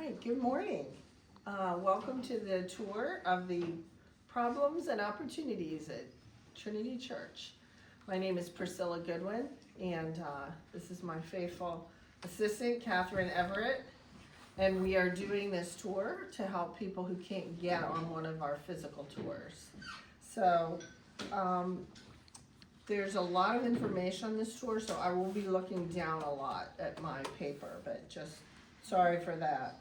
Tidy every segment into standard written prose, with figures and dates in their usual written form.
right, good morning. Welcome to the tour of the problems and opportunities at Trinity Church. My name is Priscilla Goodwin, and this is my faithful assistant, Catherine Everett. And we are doing this tour to help people who can't get on one of our physical tours. So there's a lot of information on this tour, so I will be looking down a lot at my paper, but just sorry for that.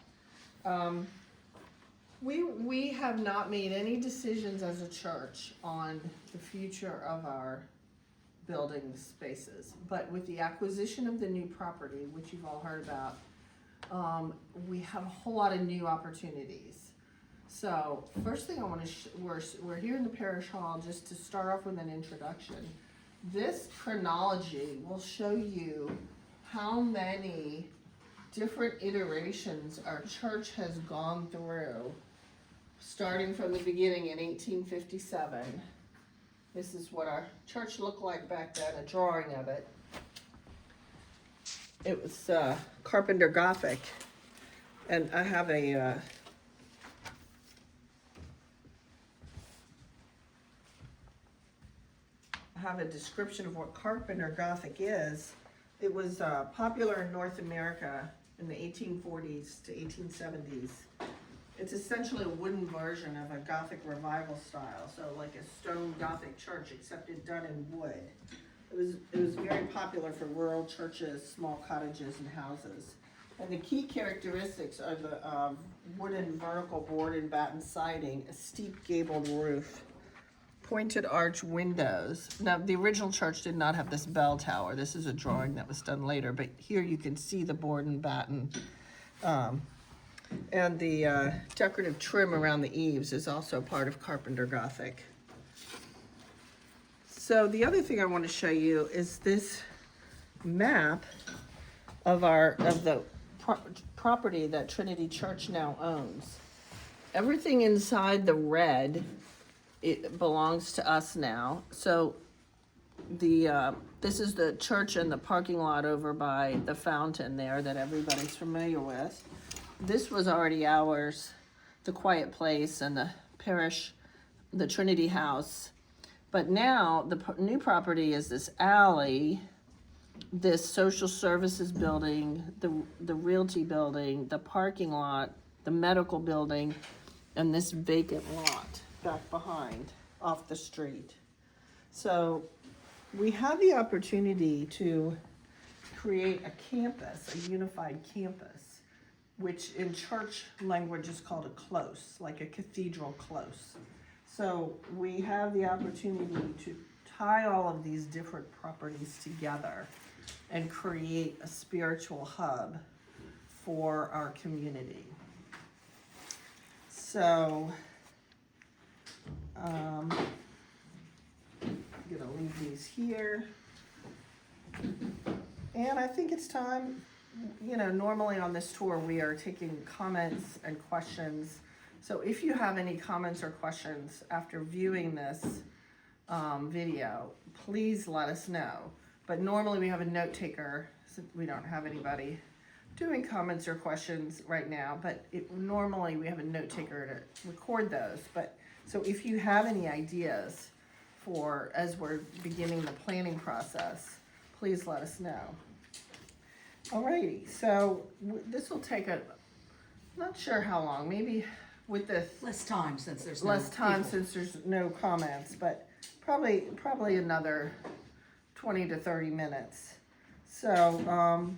We have not made any decisions as a church on the future of our building spaces, but with the acquisition of the new property, which you've all heard about, we have a whole lot of new opportunities. So first thing I want to, we're here in the parish hall just to start off with an introduction. This chronology will show you how many different iterations our church has gone through, starting from the beginning in 1857. This is what our church looked like back then, a drawing of it. It was Carpenter Gothic, and I have a description of what Carpenter Gothic is. It was popular in North America in the 1840s to 1870s. It's essentially a wooden version of a Gothic revival style, so like a stone Gothic church, except it's done in wood. It was very popular for rural churches, small cottages, and houses. And the key characteristics are the wooden vertical board and batten siding, a steep gabled roof, pointed arch windows. Now, the original church did not have this bell tower. This is a drawing that was done later, but here you can see the board and batten. And the decorative trim around the eaves is also part of Carpenter Gothic. So the other thing I want to show you is this map of the property that Trinity Church now owns. Everything inside the red, it belongs to us now. So this is the church and the parking lot over by the fountain there that everybody's familiar with. This was already ours, the quiet place and the parish, the Trinity House. But now the new property is this alley, this social services building, the realty building, the parking lot, the medical building, and this vacant lot back behind off the street. So we have the opportunity to create a campus, a unified campus, which in church language is called a close, like a cathedral close. So we have the opportunity to tie all of these different properties together and create a spiritual hub for our community. So I'm gonna leave these here. And I think it's time, normally on this tour we are taking comments and questions. So if you have any comments or questions after viewing this video, please let us know. But normally we have a note taker, since we don't have anybody doing comments or questions right now, but normally we have a note taker to record those. But so if you have any ideas for, as we're beginning the planning process, please let us know. Alrighty, so this will take not sure how long, maybe with the less time since there's no comments, but probably another 20 to 30 minutes. So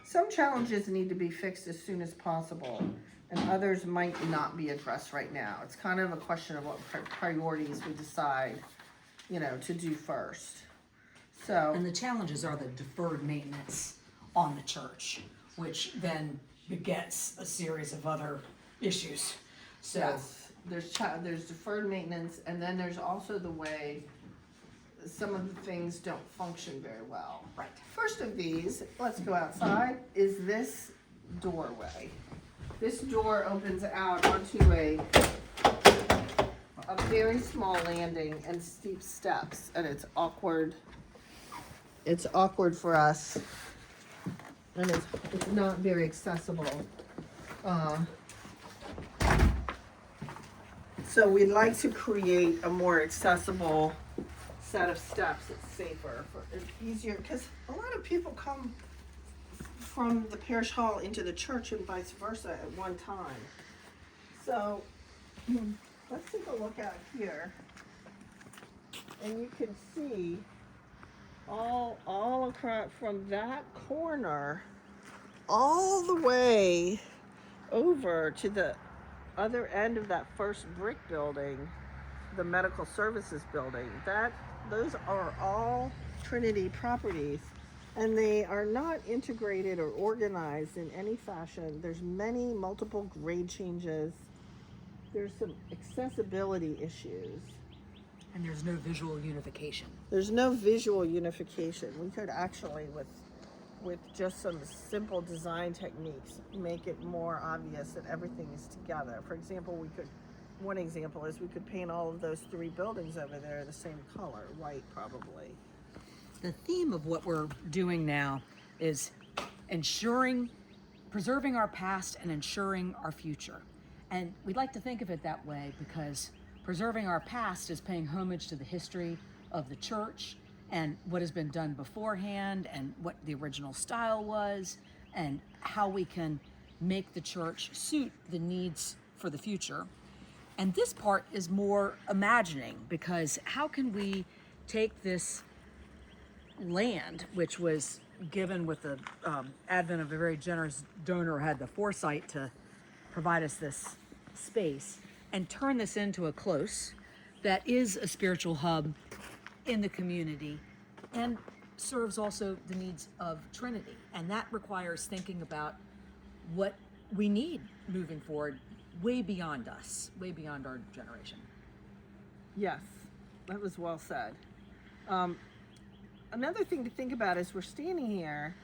some challenges need to be fixed as soon as possible, and others might not be addressed right now. It's kind of a question of what priorities we decide, to do first. So, and the challenges are the deferred maintenance on the church, which then begets a series of other issues. So yes, there's deferred maintenance, and then there's also the way some of the things don't function very well. Right. First of these, let's go outside, is this doorway. This door opens out onto a very small landing and steep steps, and it's awkward. It's awkward for us, and it's not very accessible. So we'd like to create a more accessible set of steps. It's safer, it's easier, because a lot of people come from the parish hall into the church and vice versa at one time. So let's take a look out here, and you can see all across from that corner all the way over to the other end of that first brick building, the medical services building. Those are all Trinity properties, and they are not integrated or organized in any fashion. There's multiple grade changes. There's some accessibility issues. And there's no visual unification. There's no visual unification. We could actually, with just some simple design techniques, make it more obvious that everything is together. For example, one example is we could paint all of those 3 buildings over there the same color, white probably. The theme of what we're doing now is preserving our past and ensuring our future. And we'd like to think of it that way because preserving our past is paying homage to the history of the church and what has been done beforehand and what the original style was and how we can make the church suit the needs for the future. And this part is more imagining, because how can we take this land, which was given with the advent of a very generous donor who had the foresight to provide us this space, and turn this into a close that is a spiritual hub in the community and serves also the needs of Trinity. And that requires thinking about what we need moving forward, way beyond us, way beyond our generation. Yes, that was well said. Another thing to think about is we're standing here,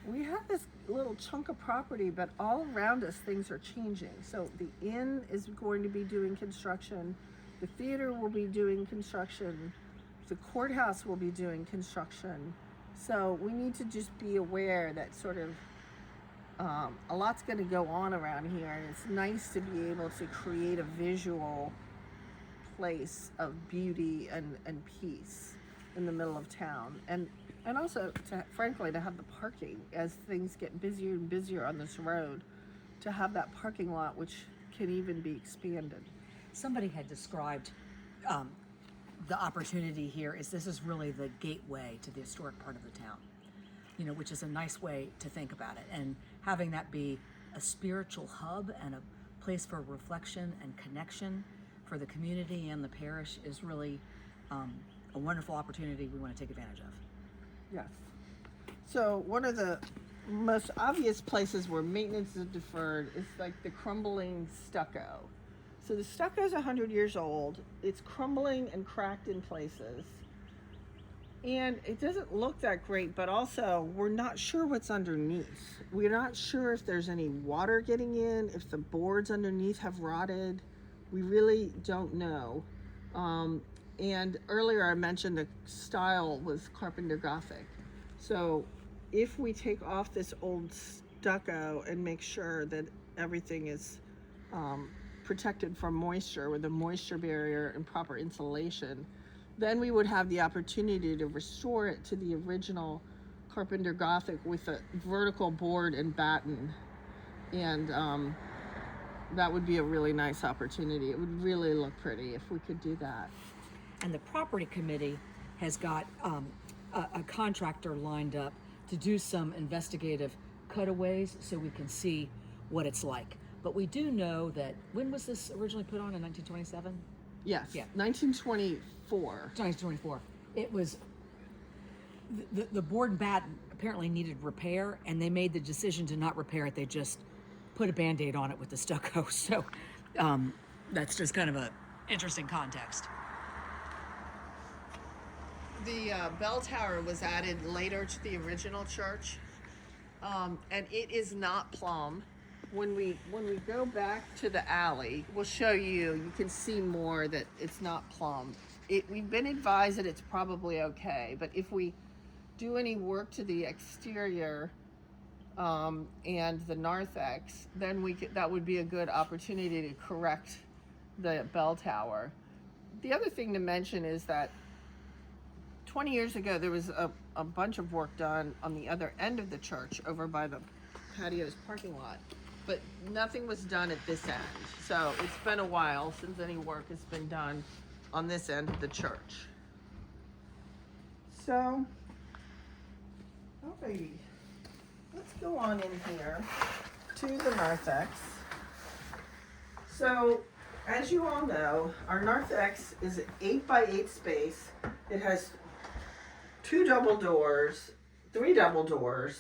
we have this little chunk of property, but all around us things are changing. So the inn is going to be doing construction, the theater will be doing construction, the courthouse will be doing construction. So we need to just be aware that sort of a lot's going to go on around here, and it's nice to be able to create a visual place of beauty and peace in the middle of town, and also frankly to have the parking as things get busier and busier on this road, to have that parking lot which can even be expanded. Somebody had described the opportunity here is this is really the gateway to the historic part of the town, which is a nice way to think about it. And having that be a spiritual hub and a place for reflection and connection for the community and the parish is really a wonderful opportunity we want to take advantage of. Yes. So one of the most obvious places where maintenance is deferred is like the crumbling stucco. So the stucco is 100 years old. It's crumbling and cracked in places. And it doesn't look that great, but also we're not sure what's underneath. We're not sure if there's any water getting in, if the boards underneath have rotted. We really don't know. And earlier I mentioned the style was Carpenter Gothic. So if we take off this old stucco and make sure that everything is protected from moisture with a moisture barrier and proper insulation, then we would have the opportunity to restore it to the original Carpenter Gothic with a vertical board and batten. And that would be a really nice opportunity. It would really look pretty if we could do that. And the property committee has got a contractor lined up to do some investigative cutaways so we can see what it's like. But we do know that, when was this originally put on, in 1927? Yes, Yeah. 1924. 1924. It was, the board and batten apparently needed repair, and they made the decision to not repair it. They just put a Band-Aid on it with the stucco. So that's just kind of a interesting context. The bell tower was added later to the original church, and it is not plumb. When we go back to the alley, we'll show you. You can see more that it's not plumb. We've been advised that it's probably okay, but if we do any work to the exterior, and the narthex, then that would be a good opportunity to correct the bell tower. The other thing to mention is that 20 years ago, there was a bunch of work done on the other end of the church over by the patio's parking lot, but nothing was done at this end. So it's been a while since any work has been done on this end of the church. So, alrighty, let's go on in here to the narthex. So, as you all know, our narthex is an 8x8 space. It has 3 double doors,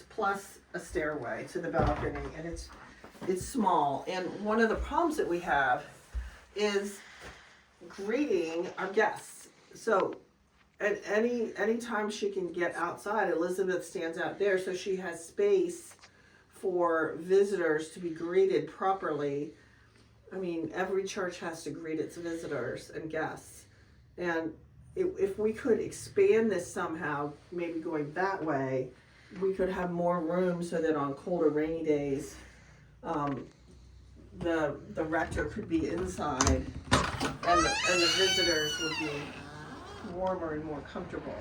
plus a stairway to the balcony, and it's small. And one of the problems that we have is greeting our guests. So at any time she can get outside, Elizabeth stands out there, so she has space for visitors to be greeted properly. I mean, every church has to greet its visitors and guests, and if we could expand this somehow, maybe going that way, we could have more room so that on cold or rainy days, the rector could be inside, and the visitors would be warmer and more comfortable.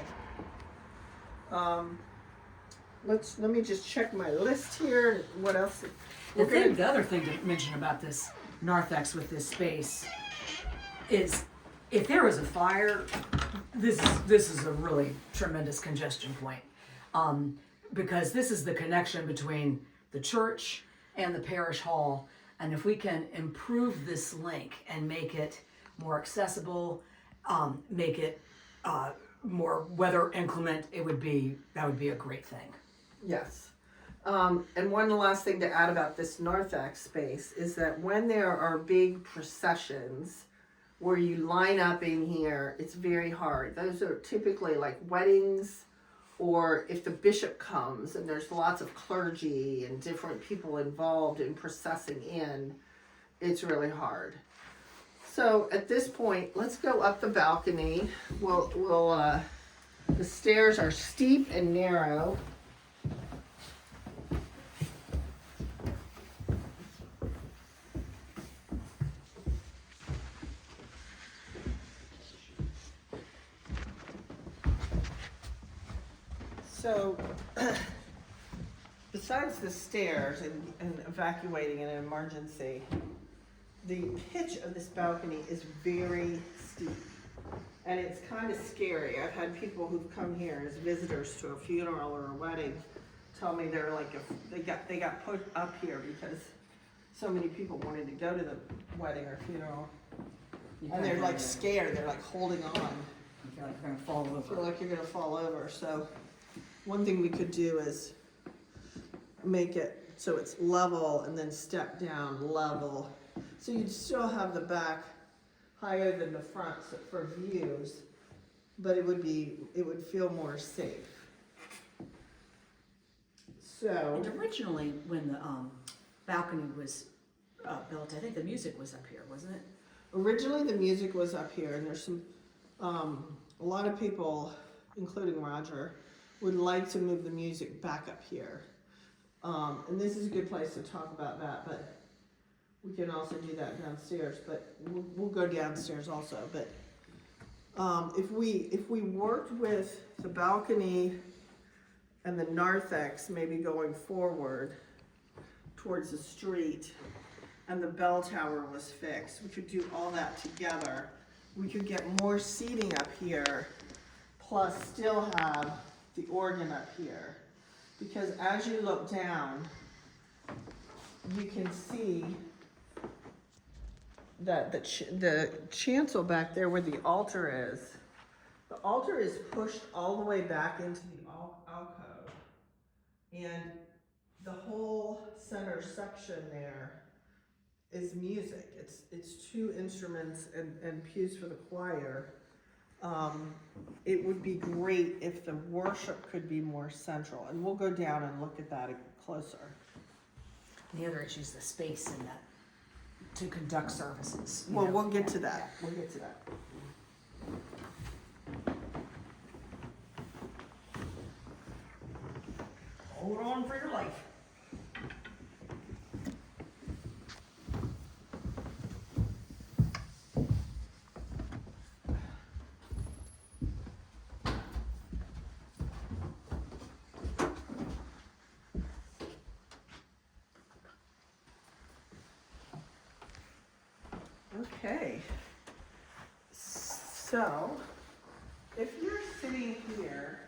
Let me just check my list here. What else? The other thing to mention about this narthex with this space is, if there was a fire, this is a really tremendous congestion point, because this is the connection between the church and the parish hall, and if we can improve this link and make it more accessible, make it more weather inclement, that would be a great thing. Yes. And one last thing to add about this narthex space is that when there are big processions where you line up in here, it's very hard. Those are typically like weddings, or if the bishop comes and there's lots of clergy and different people involved in processing in, it's really hard. So at this point, let's go up the balcony. The stairs are steep and narrow. So, besides the stairs and evacuating in an emergency, the pitch of this balcony is very steep, and it's kind of scary. I've had people who've come here as visitors to a funeral or a wedding tell me they're like, they got put up here because so many people wanted to go to the wedding or funeral, and they're like scared. They're like holding on. You feel like you're gonna fall over. Feel like you're gonna fall over. So one thing we could do is make it so it's level and then step down level. So you'd still have the back higher than the front for views, but it would feel more safe. So And originally, when the balcony was built, I think the music was up here, wasn't it? originally the music was up here, and there's some a lot of people, including Roger, would like to move the music back up here. And this is a good place to talk about that, but we can also do that downstairs, but we'll go downstairs also. But if we worked with the balcony and the narthex maybe going forward towards the street, and the bell tower was fixed, we could do all that together. We could get more seating up here, plus still have the organ up here. Because as you look down, you can see that the chancel back there where the altar is pushed all the way back into the alcove. And the whole center section there is music. It's two instruments and pews for the choir. It would be great if the worship could be more central, and we'll go down and look at that closer. The other issue is the space in that to conduct services. Well, we'll get to that. We'll get to that. Hold on for your life. Okay. So, if you're sitting here,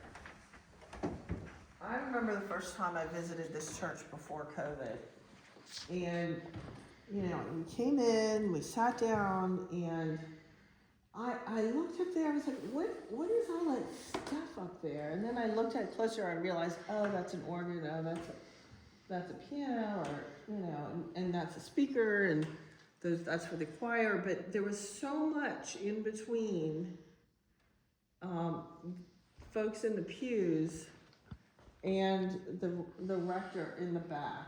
I remember the first time I visited this church before COVID. And, you know, we came in, we sat down, and I looked up there, I was like, what is all that stuff up there? And then I looked at it closer and realized, oh, that's an organ, oh, that's a piano, or, you know, and that's a speaker, and that's for the choir. But there was so much in between folks in the pews and the rector in the back.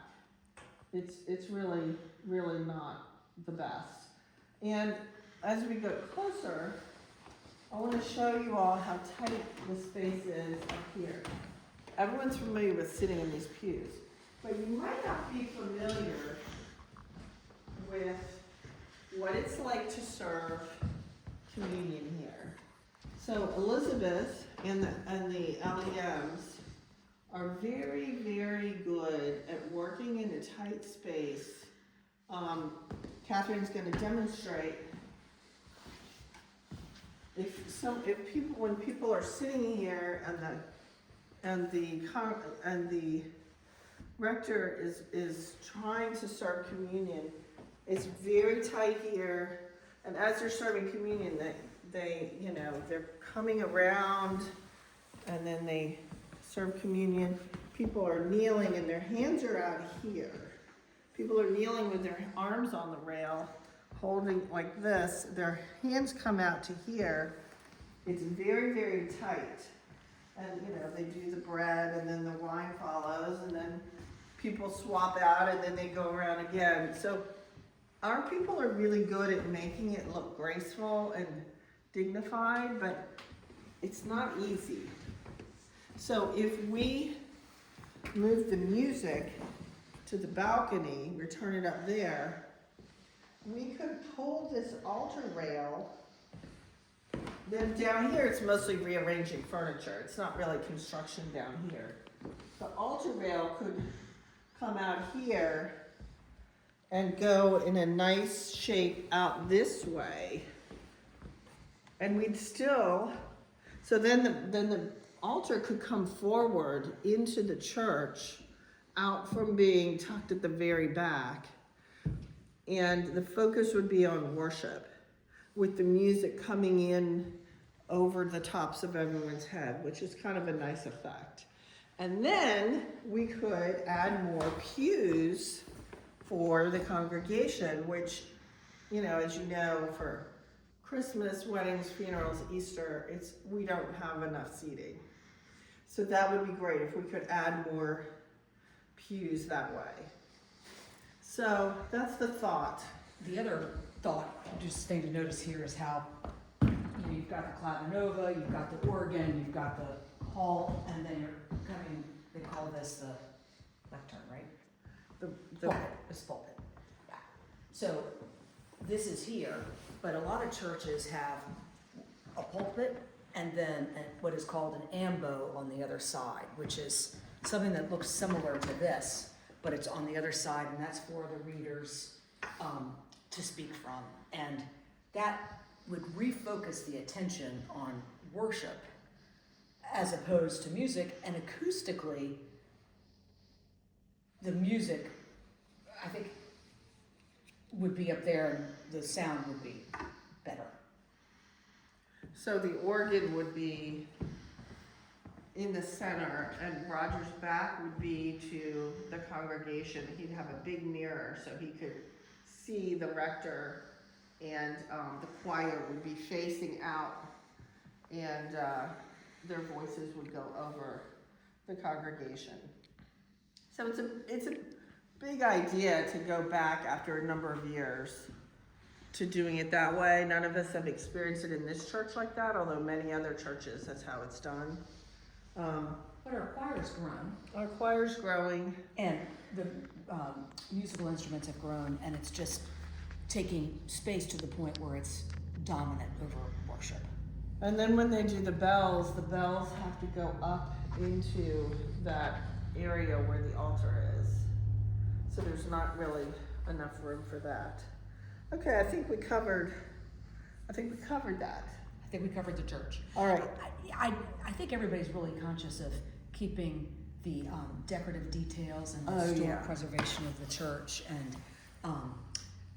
It's really, really not the best. And as we go closer, I want to show you all how tight the space is up here. Everyone's familiar with sitting in these pews, but you might not be familiar with what it's like to serve communion here. So Elizabeth and the LEMs are very, very good at working in a tight space. Catherine's going to demonstrate. When people are sitting here and the rector is trying to serve communion, it's very tight here, and as they're serving communion, they're coming around, and then they serve communion. People are kneeling and their hands are out here. People are kneeling with their arms on the rail, holding like this. Their hands come out to here. It's very, very tight. And they do the bread, and then the wine follows, and then people swap out, and then they go around again. So our people are really good at making it look graceful and dignified, but it's not easy. So if we move the music to the balcony, we turn it up there, we could pull this altar rail. Then down here, it's mostly rearranging furniture. It's not really construction down here. The altar rail could come out here and go in a nice shape out this way. And we'd still, so then the altar could come forward into the church, out from being tucked at the very back. And the focus would be on worship, with the music coming in over the tops of everyone's head, which is kind of a nice effect. And then we could add more pews for the congregation, which, as you know, for Christmas, weddings, funerals, Easter, we don't have enough seating. So that would be great if we could add more pews that way. So that's the thought. The other thought, just thing to notice here, is how you've got the clavinova, you've got the organ, you've got the hall, and then you're coming. They call this the lectern, right? The pulpit. It's pulpit. Yeah. So this is here, but a lot of churches have a pulpit and then what is called an ambo on the other side, which is something that looks similar to this, but it's on the other side, and that's for the readers to speak from. And that would refocus the attention on worship as opposed to music. And acoustically, the music, I think, would be up there and the sound would be better. So the organ would be in the center, and Roger's back would be to the congregation. He'd have a big mirror so he could see the rector, and the choir would be facing out, and their voices would go over the congregation. So it's a big idea to go back after a number of years to doing it that way. None of us have experienced it in this church like that, although many other churches, that's how it's done. But our choir's grown. Our choir's growing. And the musical instruments have grown, and it's just taking space to the point where it's dominant over worship. And then when they do the bells have to go up into that area where the altar is. So there's not really enough room for that. Okay, I think we covered that. I think we covered the church. All right. I think everybody's really conscious of keeping the decorative details and the Oh, historic yeah. preservation of the church, and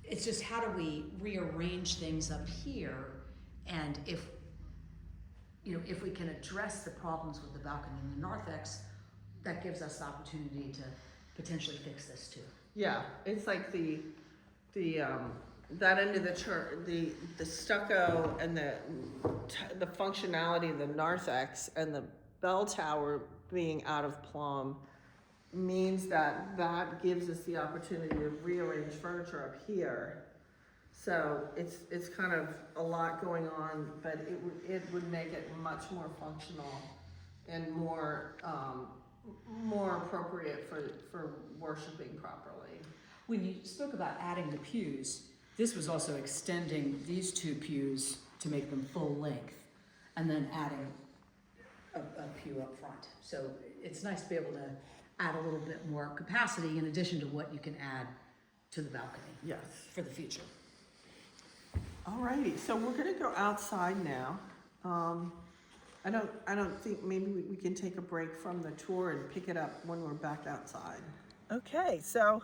it's just how do we rearrange things up here, and if we can address the problems with the balcony in the narthex, that gives us the opportunity to potentially fix this too. Yeah, it's like the that end of the church, the stucco and the functionality of the narthex and the bell tower being out of plumb means that gives us the opportunity to rearrange furniture up here. So it's kind of a lot going on, but it would make it much more functional and more appropriate for worshiping properly. When you spoke about adding the pews, this was also extending these two pews to make them full length, and then adding a pew up front. So it's nice to be able to add a little bit more capacity in addition to what you can add to the balcony. Yes. For the future. Alrighty, so we're gonna go outside now. I don't think maybe we can take a break from the tour and pick it up when we're back outside. Okay, so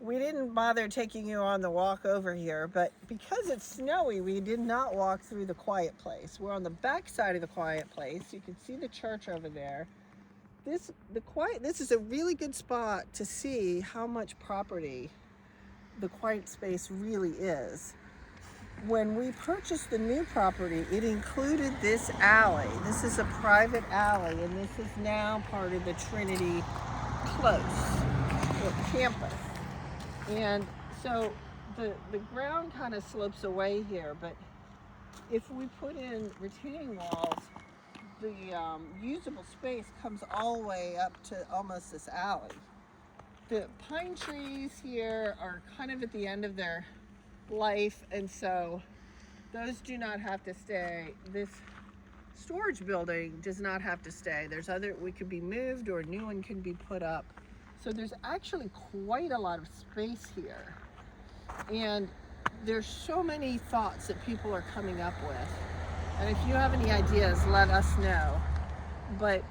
we didn't bother taking you on the walk over here, but because it's snowy, we did not walk through the quiet place. We're on the back side of the quiet place. You can see the church over there. This is a really good spot to see how much property the quiet space really is. When we purchased the new property, it included this alley. This is a private alley, and this is now part of the Trinity Close, or campus. And so the ground kind of slopes away here, but if we put in retaining walls, the usable space comes all the way up to almost this alley. The pine trees here are kind of at the end of their life, and so those do not have to stay. This storage building does not have to stay. We could be moved or a new one can be put up. So there's actually quite a lot of space here. And there's so many thoughts that people are coming up with. And if you have any ideas, let us know. But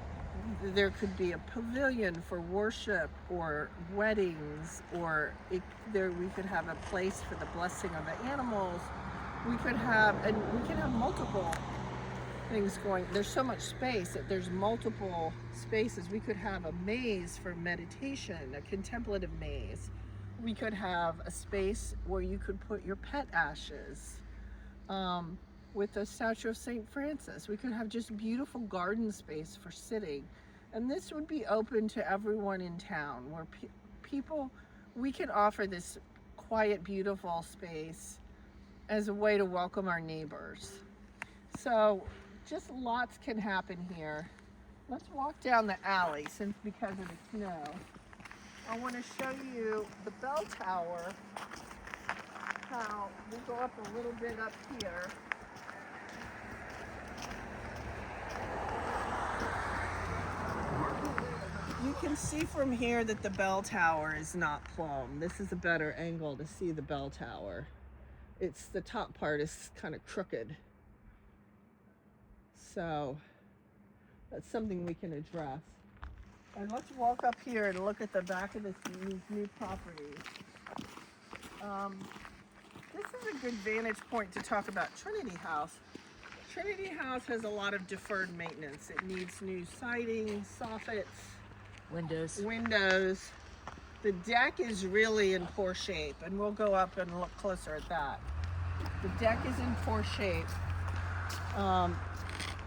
there could be a pavilion for worship or weddings, or we could have a place for the blessing of the animals. We can have multiple things going. There's so much space that there's multiple spaces. We could have a maze for meditation, a contemplative maze. We could have a space where you could put your pet ashes with a statue of St. Francis. We could have just beautiful garden space for sitting. And this would be open to everyone in town, where we can offer this quiet, beautiful space as a way to welcome our neighbors. So just lots can happen here. Let's walk down the alley because of the snow. I want to show you the bell tower, how we'll go up a little bit up here. You can see from here that the bell tower is not plumb. This is a better angle to see the bell tower. The top part is kind of crooked. So that's something we can address. And let's walk up here and look at the back of these new properties. This is a good vantage point to talk about Trinity House. Trinity House has a lot of deferred maintenance. It needs new siding, soffits, windows. The deck is really in poor shape, and we'll go up and look closer at that. The deck is in poor shape.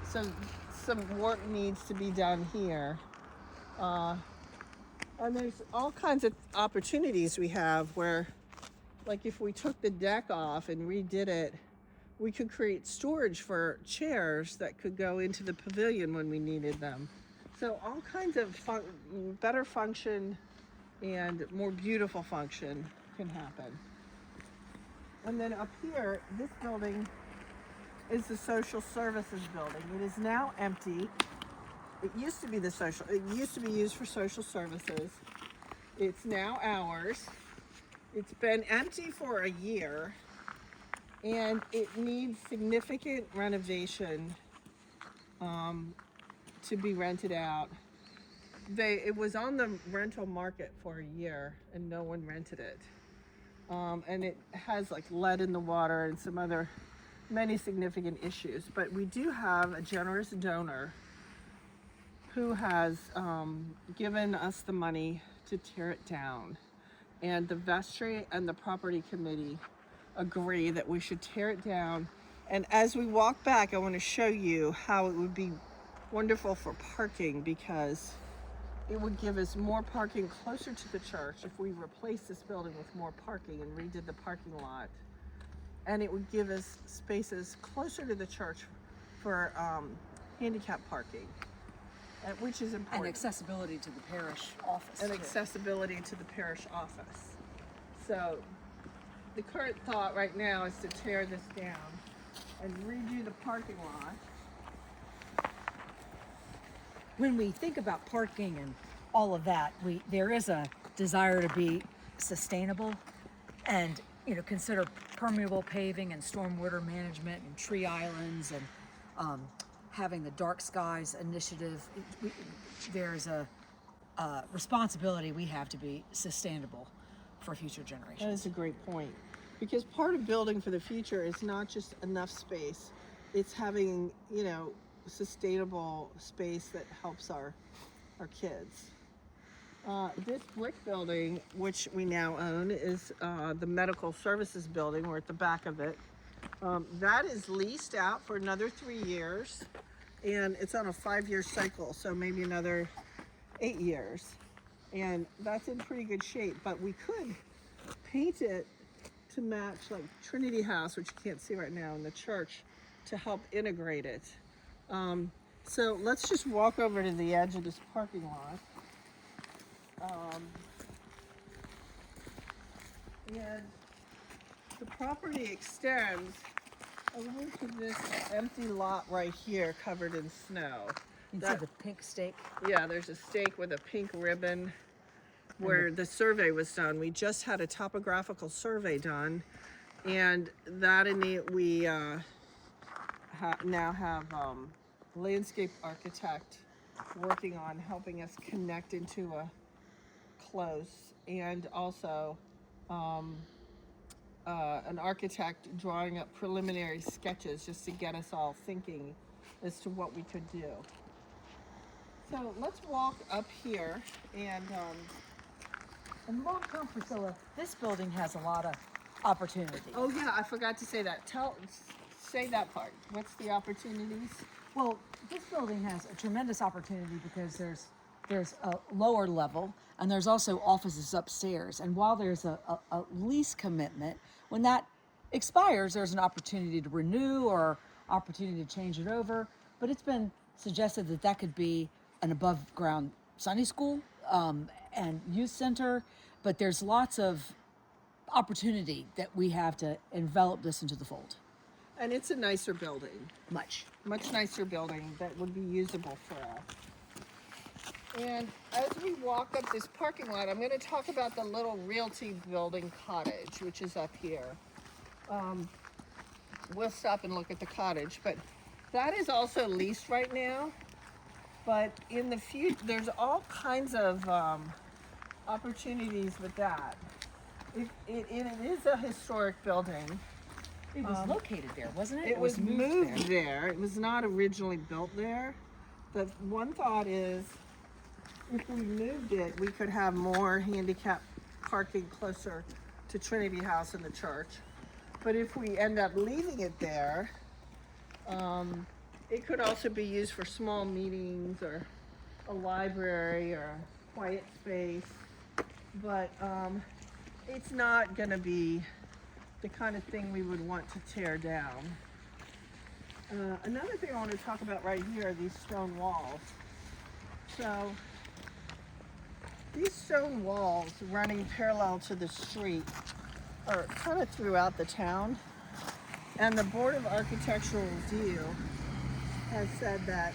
So some work needs to be done here. And there's all kinds of opportunities we have where, like if we took the deck off and redid it, we could create storage for chairs that could go into the pavilion when we needed them. So all kinds of better function and more beautiful function can happen. And then up here, this building is the social services building. It is now empty. It used to be used for social services. It's now ours. It's been empty for a year. and it needs significant renovation to be rented out. It was on the rental market for a year and no one rented it. And it has like lead in the water and some other many significant issues. But we do have a generous donor who has given us the money to tear it down. And the vestry and the property committee agree that we should tear it down. And as we walk back, I want to show you how it would be wonderful for parking, because it would give us more parking closer to the church if we replaced this building with more parking and redid the parking lot. And it would give us spaces closer to the church for handicap parking, which is important. And accessibility to the parish office. And too. accessibility to the parish office. So the current thought right now is to tear this down and redo the parking lot. When we think about parking and all of that, there is a desire to be sustainable and consider permeable paving and stormwater management and tree islands and having the Dark Skies initiative. There's a responsibility we have to be sustainable for future generations. That is a great point, because part of building for the future is not just enough space, it's having sustainable space that helps our kids. This brick building, which we now own, is the medical services building. We're at the back of it. That is leased out for another 3 years, and it's on a 5-year cycle, so maybe another 8 years. And that's in pretty good shape, but we could paint it to match like Trinity House, which you can't see right now, in the church, to help integrate it. So let's just walk over to the edge of this parking lot. And the property extends over to this empty lot right here covered in snow. You can see the pink stake. Yeah, there's a stake with a pink ribbon where the survey was done. We just had a topographical survey done, and that we now have landscape architect working on helping us connect into a close, and also an architect drawing up preliminary sketches just to get us all thinking as to what we could do. So let's walk up here and long-term, Priscilla, this building has a lot of opportunity. oh yeah, I forgot to say that. Say that part. What's the opportunities? Well, this building has a tremendous opportunity because there's a lower level and there's also offices upstairs. And while there's a lease commitment, when that expires, there's an opportunity to renew or opportunity to change it over. But it's been suggested that could be an above-ground Sunday school and youth center. But there's lots of opportunity that we have to envelop this into the fold. And it's a nicer building. Much nicer building that would be usable for us. And as we walk up this parking lot, I'm going to talk about the little Realty Building cottage, which is up here. We'll stop and look at the cottage, but that is also leased right now. But in the future, there's all kinds of opportunities with that. It is a historic building. It was located there, wasn't it? It was moved there. It was not originally built there. The one thought is, if we moved it, we could have more handicap parking closer to Trinity House and the church. But if we end up leaving it there, it could also be used for small meetings or a library or a quiet space. But it's not going to be the kind of thing we would want to tear down. Another thing I want to talk about right here are these stone walls. So these stone walls running parallel to the street are kind of throughout the town. And the Board of Architectural Review has said that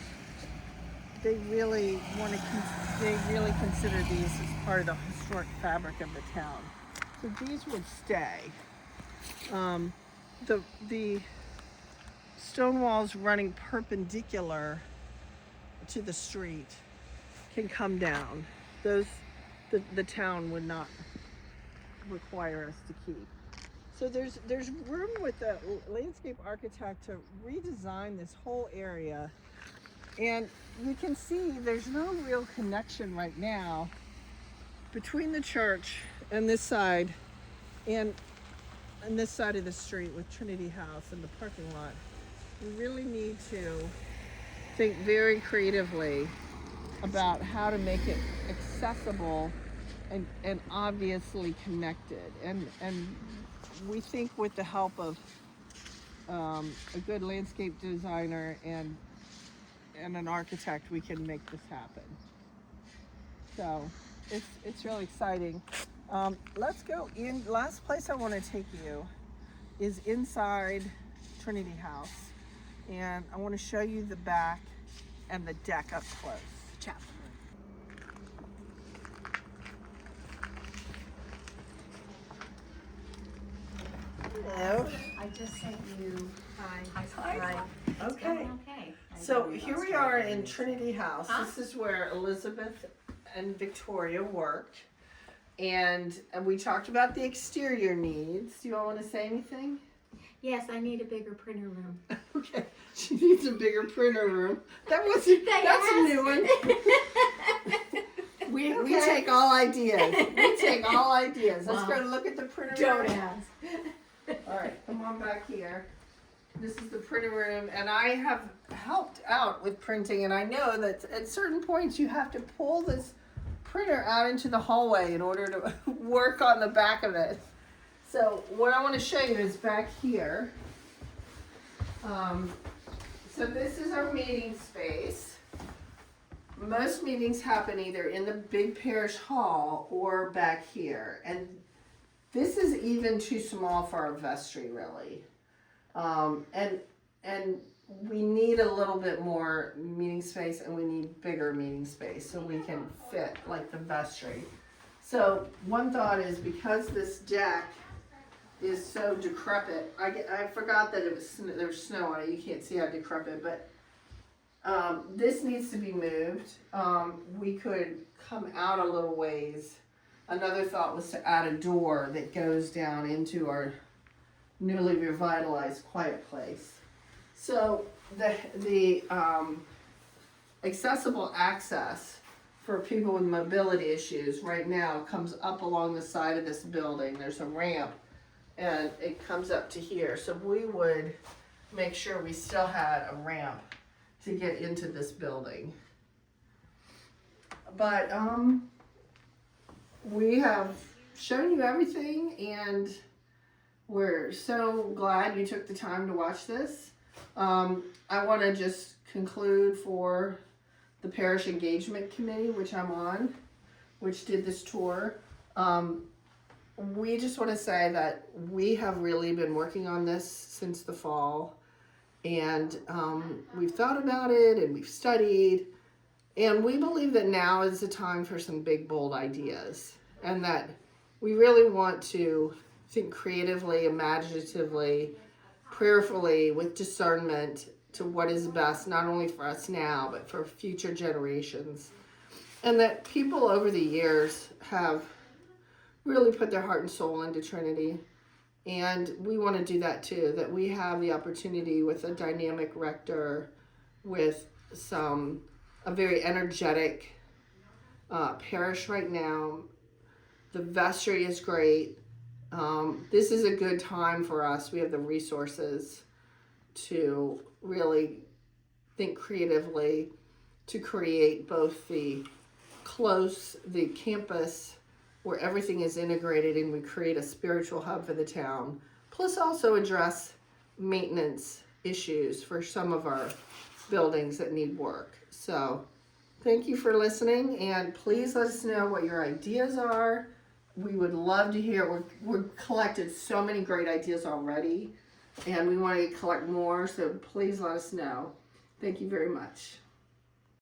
they really consider these as part of the historic fabric of the town. So these would stay. the stone walls running perpendicular to the street can come down. The town would not require us to keep. So there's room with the landscape architect to redesign this whole area. And you can see there's no real connection right now between the church and this side and this side of the street with Trinity House and the parking lot. We really need to think very creatively about how to make it accessible and obviously connected. And we think with the help of a good landscape designer and an architect, we can make this happen. So it's really exciting. Let's go in. Last place I want to take you is inside Trinity House, and I want to show you the back and the deck up close. Chapel. Hello. I just sent you. Hi. Hi. It's Okay. going okay. So here we are in Trinity House. This is where Elizabeth and Victoria worked. And we talked about the exterior needs. Do you all want to say anything? Yes, I need a bigger printer room. Okay. She needs a bigger printer room. That's a new one. We take all ideas. We take all ideas. Let's go look at the printer room. Don't ask. All right, come on back here. This is the printer room, and I have helped out with printing, and I know that at certain points you have to pull this printer out into the hallway in order to work on the back of it. So what I want to show you is back here. So this is our meeting space. Most meetings happen either in the big parish hall or back here, and this is even too small for our vestry, really. And we need a little bit more meeting space, and we need bigger meeting space so we can fit like the vestry. So one thought is, because this deck is so decrepit, I forgot that there was snow on it. You can't see how decrepit, but this needs to be moved. We could come out a little ways. Another thought was to add a door that goes down into our newly revitalized quiet place. So the accessible access for people with mobility issues right now comes up along the side of this building. There's a ramp, and it comes up to here. So we would make sure we still had a ramp to get into this building. But we have shown you everything, and we're so glad you took the time to watch this. I want to just conclude for the Parish Engagement Committee, which I'm on, which did this tour. We just want to say that we have really been working on this since the fall, and we've thought about it and we've studied, and we believe that now is the time for some big, bold ideas, and that we really want to think creatively, imaginatively, prayerfully, with discernment to what is best, not only for us now, but for future generations. And that people over the years have really put their heart and soul into Trinity. And we want to do that too, that we have the opportunity with a dynamic rector, with a very energetic parish right now. The vestry is great. This is a good time for us. We have the resources to really think creatively to create both the campus where everything is integrated and we create a spiritual hub for the town, plus also address maintenance issues for some of our buildings that need work. So thank you for listening, and please let us know what your ideas are. We would love to hear. We've collected so many great ideas already, and we want to collect more, so please let us know. Thank you very much.